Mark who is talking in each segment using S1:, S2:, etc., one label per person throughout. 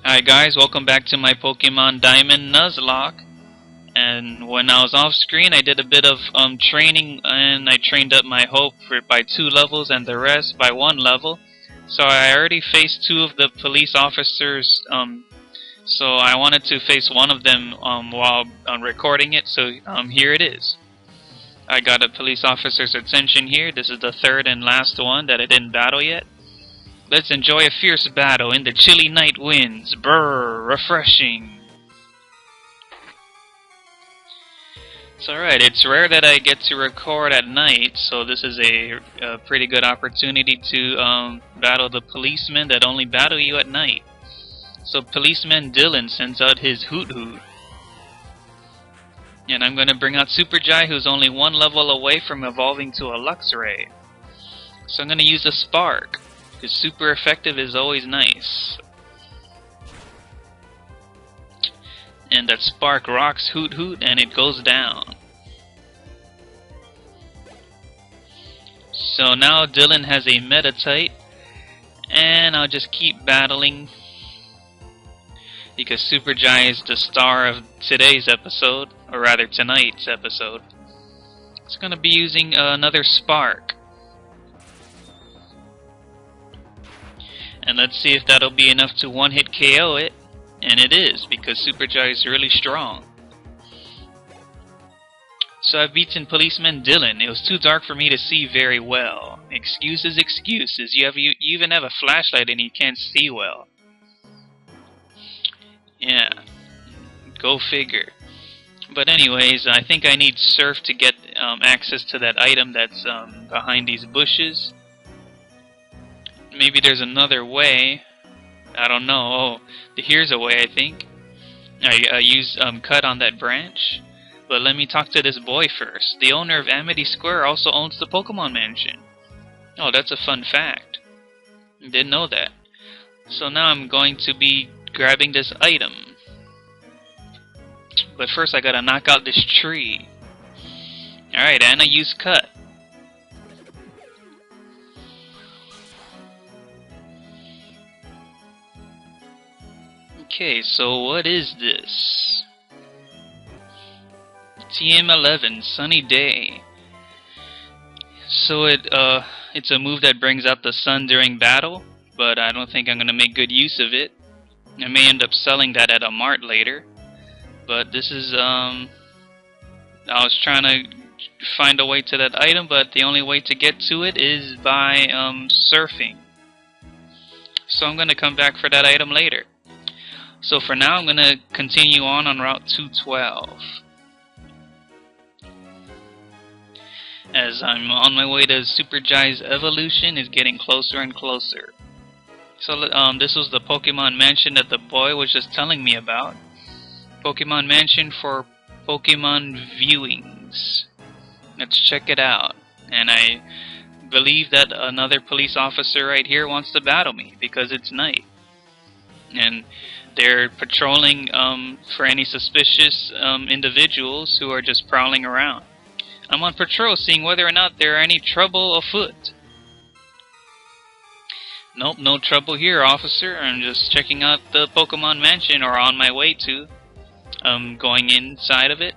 S1: Hi guys, welcome back to my Pokemon Diamond Nuzlocke. And when I was off screen, I did a bit of training, and I trained up my Hope by 2 levels and the rest by 1 level. So I already faced 2 of the police officers, so I wanted to face one of them while recording it, so here it is. I got a police officer's attention here. This is the 3rd and last one that I didn't battle yet. Let's enjoy a fierce battle in the chilly night winds. Brrr, refreshing. It's alright, it's rare that I get to record at night, so this is a pretty good opportunity to battle the policemen that only battle you at night. So Policeman Dylan sends out his Hoot Hoot. And I'm going to bring out Super Jai, who's only 1 level away from evolving to a Luxray. So I'm going to use a Spark, because super effective is always nice. And that Spark rocks Hoot Hoot and it goes down. So now Dylan has a Meditite, and I'll just keep battling because Super Jai is the star of today's episode, or rather tonight's episode. It's going to be using another Spark. And let's see if that'll be enough to one-hit KO it. And it is, because Super Jai is really strong. So I've beaten Policeman Dylan. It was too dark for me to see very well. Excuses, excuses. You even have a flashlight and you can't see well. Yeah, go figure. But anyways, I think I need Surf to get access to that item that's behind these bushes. Maybe there's another way. I don't know. Oh, here's a way, I think. I use Cut on that branch. But let me talk to this boy first. The owner of Amity Square also owns the Pokemon Mansion. Oh, that's a fun fact. Didn't know that. So now I'm going to be grabbing this item. But first I gotta knock out this tree. Alright, and I use Cut. Okay, so what is this? TM11, Sunny Day. So it's a move that brings out the sun during battle, but I don't think I'm going to make good use of it. I may end up selling that at a mart later. But this is, I was trying to find a way to that item, but the only way to get to it is by surfing. So I'm going to come back for that item later. So for now, I'm going to continue on Route 212. As I'm on my way to Super Jai's evolution, is getting closer and closer. So this was the Pokemon Mansion that the boy was just telling me about. Pokemon Mansion for Pokemon viewings. Let's check it out. And I believe that another police officer right here wants to battle me because it's night. And they're patrolling for any suspicious individuals who are just prowling around. I'm on patrol seeing whether or not there are any trouble afoot. Nope, no trouble here, officer. I'm just checking out the Pokemon Mansion, or on my way to. Going inside of it.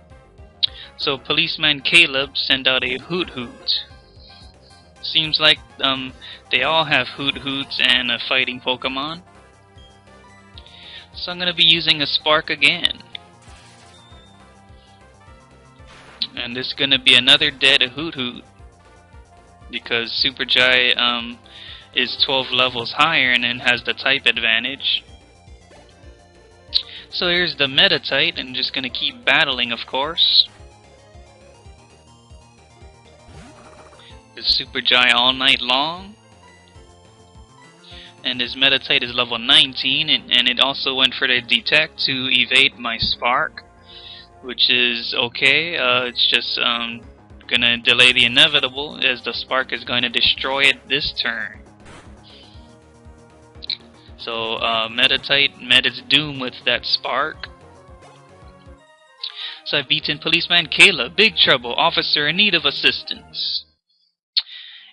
S1: So Policeman Caleb sent out a Hoot Hoot. Seems like they all have Hoot Hoots and a fighting Pokemon. So I'm going to be using a Spark again. And this is going to be another dead Hoot Hoot. Because Super Jai is 12 levels higher and then has the type advantage. So here's the Meditite. I'm just going to keep battling, of course. The Super Jai all night long. And his Meditite is level 19, and it also went for the Detect to evade my Spark, which is okay. It's just gonna delay the inevitable, as the Spark is going to destroy it this turn. So Meditite met its doom with that Spark. So I've beaten Policeman Kayla. Big trouble, officer in need of assistance.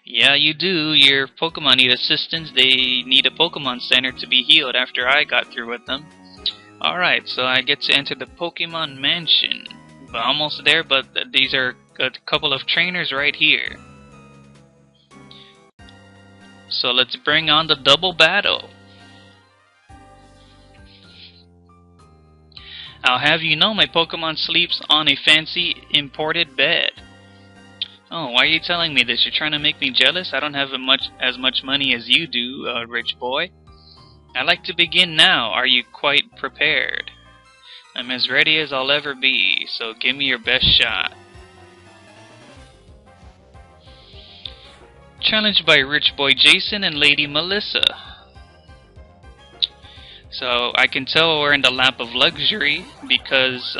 S1: Yeah, you do. Your Pokemon need assistance. They need a Pokemon Center to be healed after I got through with them. Alright, so I get to enter the Pokemon Mansion. But almost there, but these are a couple of trainers right here. So let's bring on the double battle. I'll have you know my Pokemon sleeps on a fancy imported bed. Oh, why are you telling me this? You're trying to make me jealous? I don't have as much money as you do, rich boy. I'd like to begin now. Are you quite prepared? I'm as ready as I'll ever be, so give me your best shot. Challenged by Rich Boy Jason and Lady Melissa. So I can tell we're in the lap of luxury because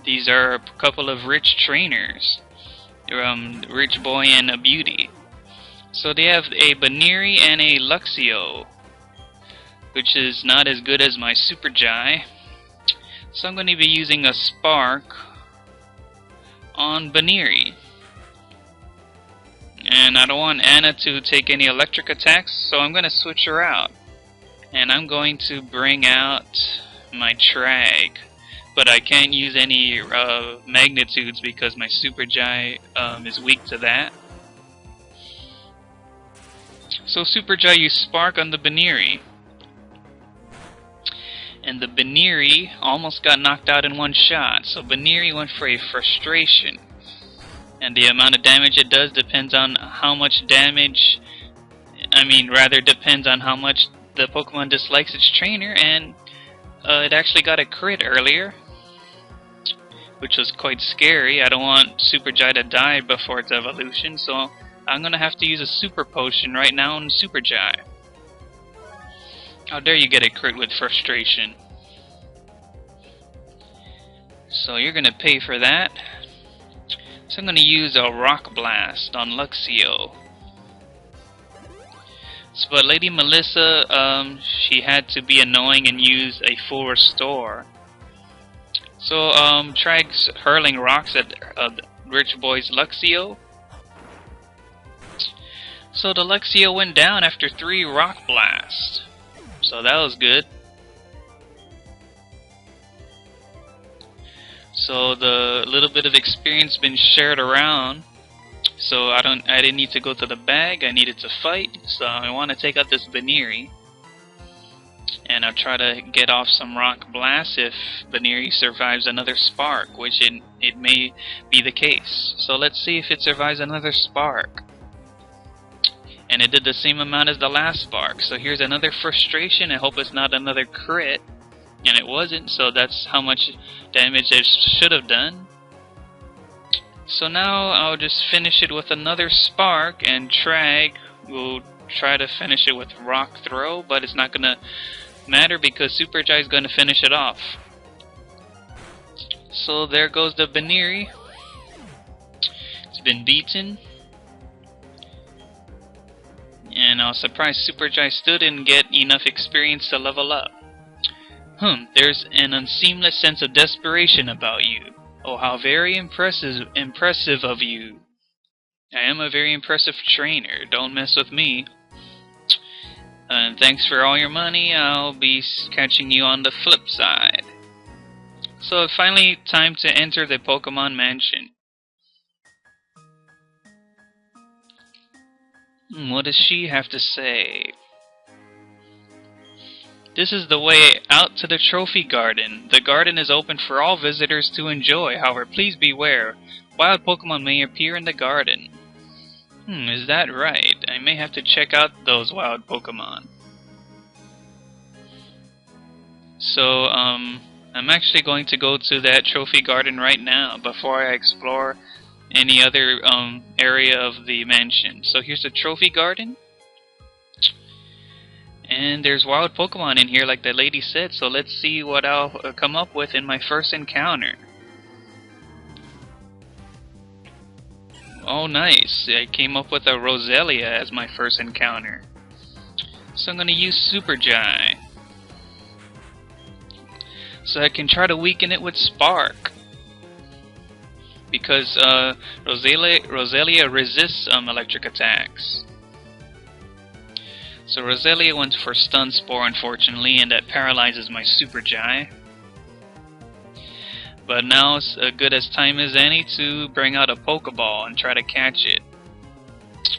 S1: these are a couple of rich trainers. Rich Boy and a Beauty. So they have a Baneri and a Luxio, which is not as good as my Super Jai. So I'm going to be using a Spark on Baneri. And I don't want Anna to take any electric attacks, so I'm going to switch her out. And I'm going to bring out my Trag. But I can't use any magnitudes because my Super Jai is weak to that. So Super Jai used Spark on the Baneri. And the Baneri almost got knocked out in one shot. So Baneri went for a Frustration. And the amount of damage it does depends on how much damage... depends on how much the Pokemon dislikes its trainer. And it actually got a crit earlier, which was quite scary. I don't want Super Jai to die before its evolution, so I'm going to have to use a Super Potion right now on Super Jai. How dare you get a crit with Frustration. So you're going to pay for that. So I'm going to use a Rock Blast on Luxio. But Lady Melissa, she had to be annoying and use a full restore. So, Trag's hurling rocks at Rich Boy's Luxio. So the Luxio went down after 3 Rock Blasts. So that was good. So the little bit of experience been shared around. So I didn't need to go to the bag, I needed to fight. So I want to take out this Baneri. And I'll try to get off some Rock Blast if Baneri survives another Spark, which it may be the case. So let's see if it survives another Spark. And it did the same amount as the last Spark. So here's another Frustration. I hope it's not another crit. And it wasn't, so that's how much damage it should have done. So now I'll just finish it with another Spark, and Trag will try to finish it with Rock Throw, but it's not going to matter because Super Jai is going to finish it off. So there goes the Baneri. It's been beaten. And I was surprised Super Jai still didn't get enough experience to level up. There's an unseamless sense of desperation about you. Oh, how very impressive of you. I am a very impressive trainer. Don't mess with me. And thanks for all your money. I'll be catching you on the flip side. So finally, time to enter the Pokemon Mansion. What does she have to say? This is the way out to the Trophy Garden. The garden is open for all visitors to enjoy. However, please beware. Wild Pokemon may appear in the garden. Is that right? I may have to check out those wild Pokemon. So, I'm actually going to go to that Trophy Garden right now before I explore any other area of the mansion. So here's the Trophy Garden. And there's wild Pokemon in here like the lady said, so let's see what I'll come up with in my first encounter. Oh nice, I came up with a Roselia as my first encounter. So I'm going to use Super Jai. So I can try to weaken it with Spark. because Roselia resists electric attacks. So Roselia went for Stun Spore, unfortunately, and that paralyzes my Super Jai. But now it's as good as time as any to bring out a Pokeball and try to catch it.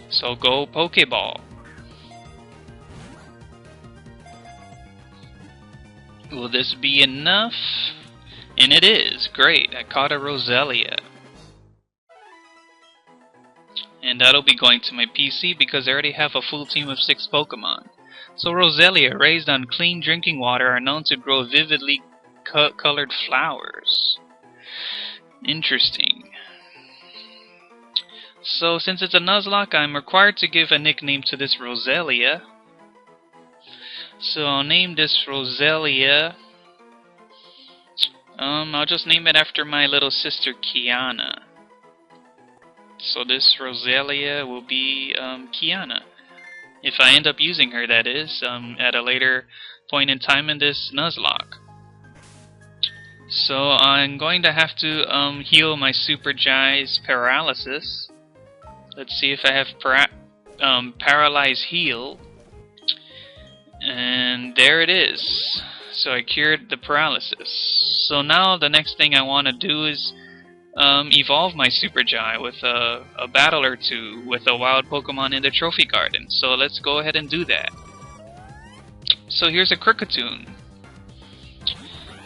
S1: So go Pokeball. Will this be enough? And it is. Great, I caught a Roselia. And that'll be going to my PC because I already have a full team of 6 Pokemon. So Roselia, raised on clean drinking water, are known to grow vividly colored flowers. Interesting. So since it's a Nuzlocke, I'm required to give a nickname to this Roselia. So I'll name this Roselia. I'll just name it after my little sister Kiana. So this Roselia will be Kiana. If I end up using her, that is, at a later point in time in this Nuzlocke. So I'm going to have to heal my Super Jai's paralysis. Let's see if I have Paralyze Heal. And there it is. So I cured the paralysis. So now the next thing I want to do is evolve my Super Jai with a battle or two with a wild Pokemon in the Trophy Garden. So let's go ahead and do that. So here's a Kricketune,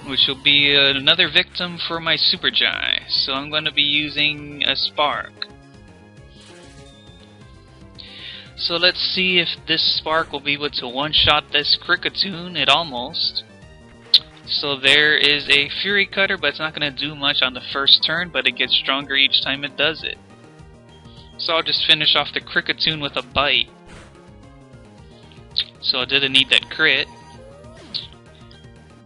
S1: which will be another victim for my Super Jai. So I'm going to be using a Spark. So let's see if this Spark will be able to one-shot this Kricketune. It almost. So there is a Fury Cutter, but it's not going to do much on the first turn, but it gets stronger each time it does it. So I'll just finish off the Kricketune with a Bite. So I didn't need that crit.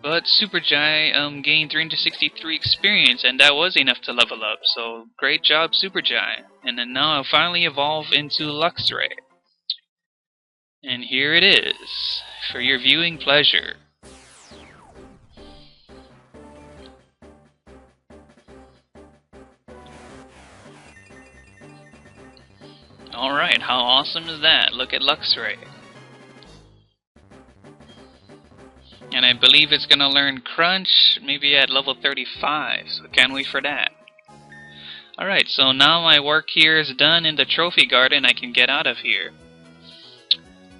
S1: But Super Jai gained 363 experience, and that was enough to level up. So great job, Super Jai. And then now I'll finally evolve into Luxray. And here it is, for your viewing pleasure. Alright, how awesome is that? Look at Luxray. And I believe it's gonna learn Crunch, maybe at level 35, so can't wait for that. Alright, so now my work here is done in the Trophy Garden. I can get out of here.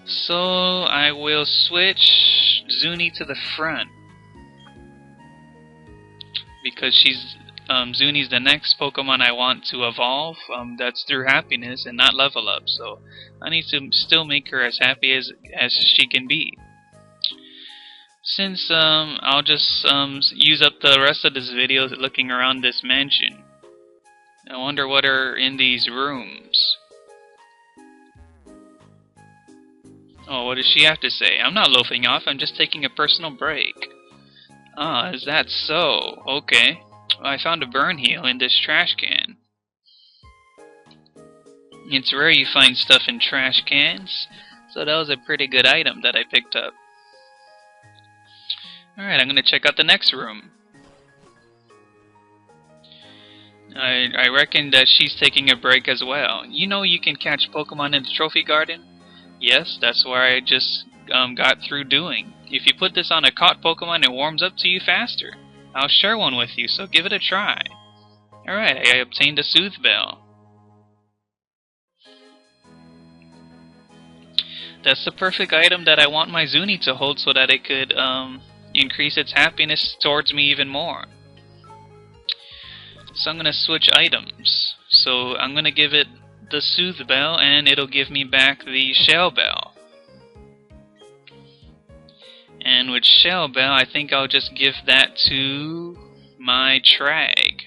S1: So I will switch Zuni to the front, because Zuni's the next Pokemon I want to evolve. That's through happiness and not level up. So I need to still make her as happy as she can be. Since I'll just use up the rest of this video looking around this mansion. I wonder what are in these rooms. Oh, what does she have to say? I'm not loafing off, I'm just taking a personal break. Ah, is that so? Okay. Well, I found a burn heal in this trash can. It's rare you find stuff in trash cans, so that was a pretty good item that I picked up. Alright, I'm gonna check out the next room. I reckon that she's taking a break as well. You know you can catch Pokemon in the Trophy Garden? Yes, that's where I just got through doing. If you put this on a caught Pokemon, it warms up to you faster. I'll share one with you, so give it a try. Alright, I obtained a Soothe Bell. That's the perfect item that I want my Zuni to hold so that it could increase its happiness towards me even more. So I'm going to switch items. So I'm going to give it the Soothe Bell, and it'll give me back the Shell Bell. And with Shell Bell, I think I'll just give that to my Trag.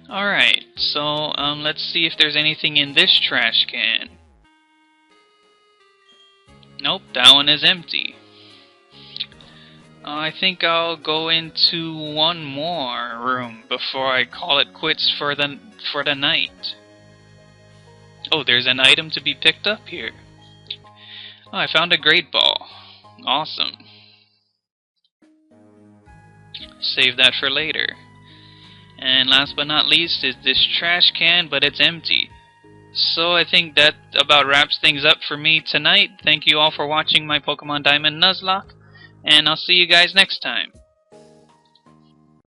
S1: Alright, so let's see if there's anything in this trash can. Nope, that one is empty. I think I'll go into one more room before I call it quits for the night. Oh, there's an item to be picked up here. Oh, I found a Great Ball. Awesome. Save that for later. And last but not least is this trash can, but it's empty. So I think that about wraps things up for me tonight. Thank you all for watching my Pokemon Diamond Nuzlocke, and I'll see you guys next time.